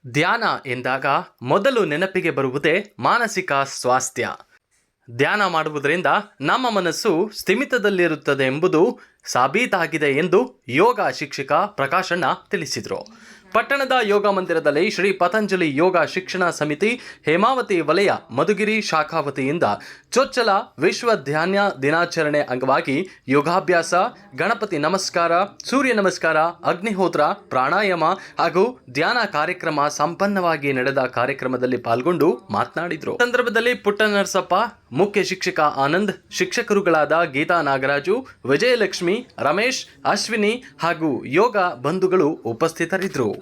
ಧ್ಯಾನ ಎಂದಾಗ ಮೊದಲು ನೆನಪಿಗೆ ಬರುವುದೇ ಮಾನಸಿಕ ಸ್ವಾಸ್ಥ್ಯ. ಧ್ಯಾನ ಮಾಡುವುದರಿಂದ ನಮ್ಮ ಮನಸ್ಸು ಸ್ಥಿಮಿತದಲ್ಲಿರುತ್ತದೆ ಎಂಬುದು ಸಾಬೀತಾಗಿದೆ ಎಂದು ಯೋಗ ಶಿಕ್ಷಕ ಪ್ರಕಾಶಣ್ಣ ತಿಳಿಸಿದರು. ಪಟ್ಟಣದ ಯೋಗ ಮಂದಿರದಲ್ಲಿ ಶ್ರೀ ಪತಂಜಲಿ ಯೋಗ ಶಿಕ್ಷಣ ಸಮಿತಿ ಹೇಮಾವತಿ ವಲಯ ಮಧುಗಿರಿ ಶಾಖಾ ವತಿಯಿಂದ ಚೊಚ್ಚಲ ವಿಶ್ವ ಧ್ಯಾನ ದಿನಾಚರಣೆ ಅಂಗವಾಗಿ ಯೋಗಾಭ್ಯಾಸ, ಗಣಪತಿ ನಮಸ್ಕಾರ, ಸೂರ್ಯ ನಮಸ್ಕಾರ, ಅಗ್ನಿಹೋತ್ರ, ಪ್ರಾಣಾಯಾಮ ಹಾಗೂ ಧ್ಯಾನ ಕಾರ್ಯಕ್ರಮ ಸಂಪನ್ನವಾಗಿ ನಡೆದ ಕಾರ್ಯಕ್ರಮದಲ್ಲಿ ಪಾಲ್ಗೊಂಡು ಮಾತನಾಡಿದರು. ಸಂದರ್ಭದಲ್ಲಿ ಪುಟ್ಟನರಸಪ್ಪ, ಮುಖ್ಯ ಶಿಕ್ಷಕ ಆನಂದ್, ಶಿಕ್ಷಕರುಗಳಾದ ಗೀತಾ ನಾಗರಾಜು, ವಿಜಯಲಕ್ಷ್ಮಿ, ರಮೇಶ್, ಅಶ್ವಿನಿ ಹಾಗೂ ಯೋಗ ಬಂಧುಗಳು ಉಪಸ್ಥಿತರಿದ್ದರು.